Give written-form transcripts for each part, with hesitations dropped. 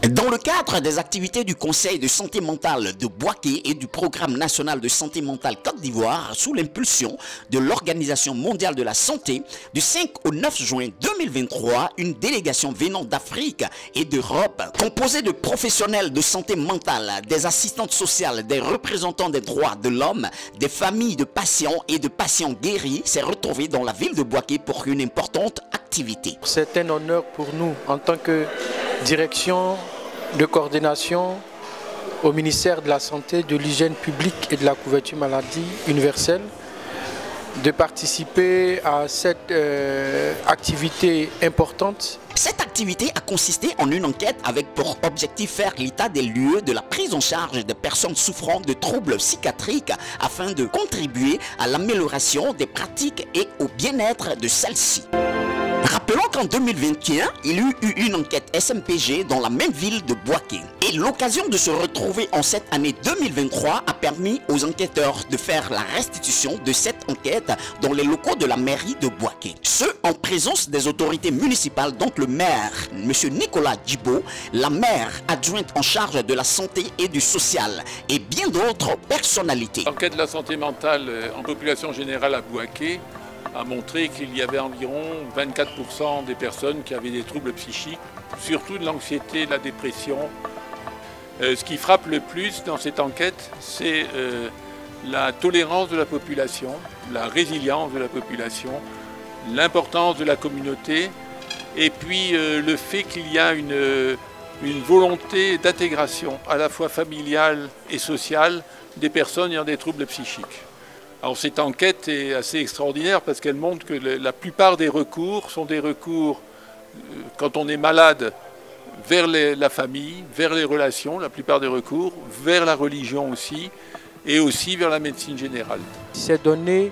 Dans le cadre des activités du Conseil de santé mentale de Bouaké et du Programme national de santé mentale Côte d'Ivoire, sous l'impulsion de l'Organisation mondiale de la santé, du 5 au 9 juin 2023, une délégation venant d'Afrique et d'Europe, composée de professionnels de santé mentale, des assistantes sociales, des représentants des droits de l'homme, des familles de patients et de patients guéris, s'est retrouvée dans la ville de Bouaké pour une importante activité. C'est un honneur pour nous en tant que direction de coordination au ministère de la Santé, de l'Hygiène publique et de la couverture maladie universelle de participer à cette activité importante. Cette activité a consisté en une enquête avec pour objectif faire l'état des lieux de la prise en charge des personnes souffrant de troubles psychiatriques afin de contribuer à l'amélioration des pratiques et au bien-être de celles-ci. Rappelons qu'en 2021, il y eut une enquête SMPG dans la même ville de Bouaké. Et l'occasion de se retrouver en cette année 2023 a permis aux enquêteurs de faire la restitution de cette enquête dans les locaux de la mairie de Bouaké. Ce, en présence des autorités municipales, dont le maire, M. Nicolas Djibo, la maire adjointe en charge de la santé et du social, et bien d'autres personnalités. L'enquête de la santé mentale en population générale à Bouaké a montré qu'il y avait environ 24% des personnes qui avaient des troubles psychiques, surtout de l'anxiété et de la dépression. Ce qui frappe le plus dans cette enquête, c'est la tolérance de la population, la résilience de la population, l'importance de la communauté et puis le fait qu'il y a une volonté d'intégration à la fois familiale et sociale des personnes ayant des troubles psychiques. Alors cette enquête est assez extraordinaire parce qu'elle montre que la plupart des recours sont des recours, quand on est malade, vers la famille, vers les relations, la plupart des recours, vers la religion aussi, et aussi vers la médecine générale. Ces données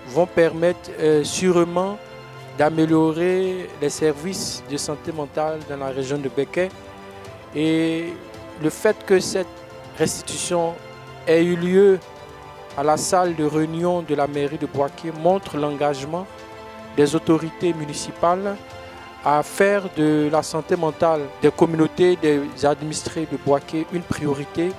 vont permettre sûrement d'améliorer les services de santé mentale dans la région de Bouaké. Et le fait que cette restitution ait eu lieu à la salle de réunion de la mairie de Bouaké montre l'engagement des autorités municipales à faire de la santé mentale des communautés, des administrés de Bouaké une priorité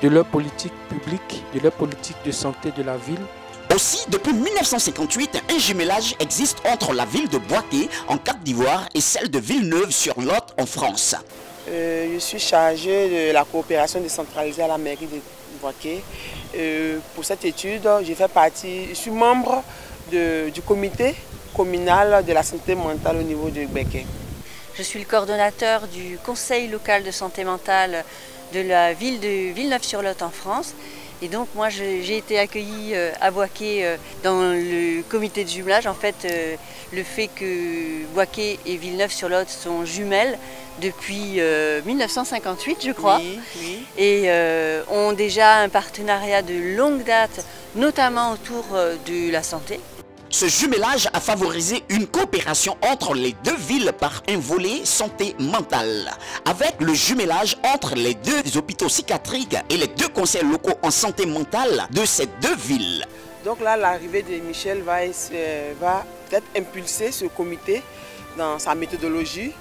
de leur politique publique, de leur politique de santé de la ville. Aussi, depuis 1958, un jumelage existe entre la ville de Bouaké en Côte d'Ivoire et celle de Villeneuve-sur-Lot en France. Je suis chargée de la coopération décentralisée à la mairie de Bouaké. Pour cette étude, je suis membre du comité communal de la santé mentale au niveau de Bouaké. Je suis le coordonnateur du conseil local de santé mentale de la ville de Villeneuve-sur-Lot en France. Et donc moi j'ai été accueillie à Bouaké dans le comité de jumelage. En fait, le fait que Bouaké et Villeneuve-sur-Lot sont jumelles depuis 1958 je crois, oui. Et ont déjà un partenariat de longue date, notamment autour de la santé. Ce jumelage a favorisé une coopération entre les deux villes par un volet santé mentale, avec le jumelage entre les deux hôpitaux psychiatriques et les deux conseils locaux en santé mentale de ces deux villes. Donc là, l'arrivée de Michel va peut-être impulser ce comité dans sa méthodologie,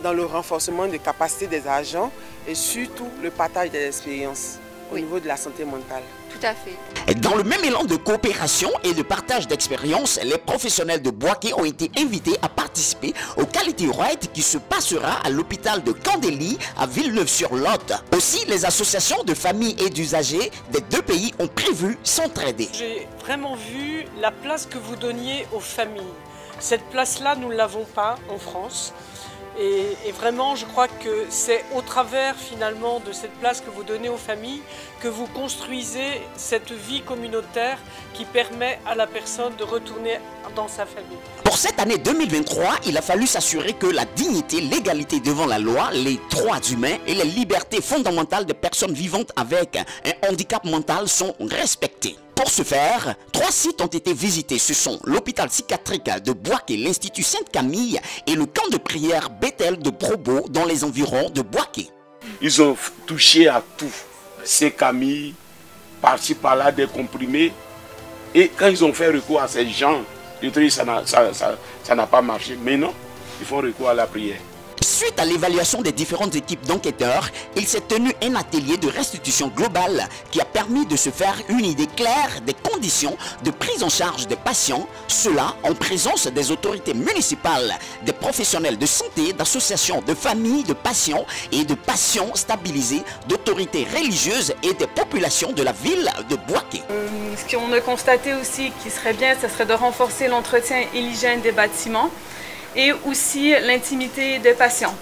dans le renforcement des capacités des agents et surtout le partage des expériences au niveau de la santé mentale. Tout à fait. Dans le même élan de coopération et de partage d'expériences, les professionnels de Bouaké ont été invités à participer au Quality Ride qui se passera à l'hôpital de Candélie à Villeneuve-sur-Lot. Aussi, les associations de familles et d'usagers des deux pays ont prévu s'entraider. J'ai vraiment vu la place que vous donniez aux familles. Cette place-là, nous ne l'avons pas en France. Et vraiment, je crois que c'est au travers finalement de cette place que vous donnez aux familles que vous construisez cette vie communautaire qui permet à la personne de retourner dans sa famille. Pour cette année 2023, il a fallu s'assurer que la dignité, l'égalité devant la loi, les droits humains et les libertés fondamentales des personnes vivantes avec un handicap mental sont respectées. Pour ce faire, 3 sites ont été visités. Ce sont l'hôpital psychiatrique de Bouaké, l'Institut Sainte-Camille et le camp de prière Bethel de Probo dans les environs de Bouaké. Ils ont touché à tout. Sainte-Camille, par-ci par-là, des comprimés. Et quand ils ont fait recours à ces gens, ça n'a pas marché. Mais non, ils font recours à la prière. Suite à l'évaluation des différentes équipes d'enquêteurs, il s'est tenu un atelier de restitution globale qui a permis de se faire une idée claire des conditions de prise en charge des patients, cela en présence des autorités municipales, des professionnels de santé, d'associations de familles de patients et de patients stabilisés, d'autorités religieuses et des populations de la ville de Bouaké. Ce qu'on a constaté aussi qui serait bien, ce serait de renforcer l'entretien et l'hygiène des bâtiments et aussi l'intimité des patients.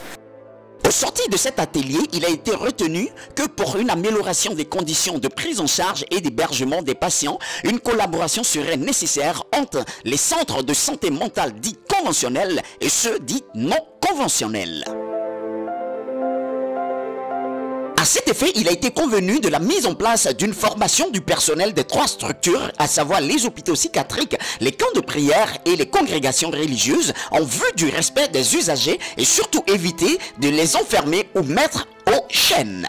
Au sorti de cet atelier, il a été retenu que pour une amélioration des conditions de prise en charge et d'hébergement des patients, une collaboration serait nécessaire entre les centres de santé mentale dits conventionnels et ceux dits non conventionnels. À cet effet, il a été convenu de la mise en place d'une formation du personnel des 3 structures, à savoir les hôpitaux psychiatriques, les camps de prière et les congrégations religieuses, en vue du respect des usagers et surtout éviter de les enfermer ou mettre aux chaînes.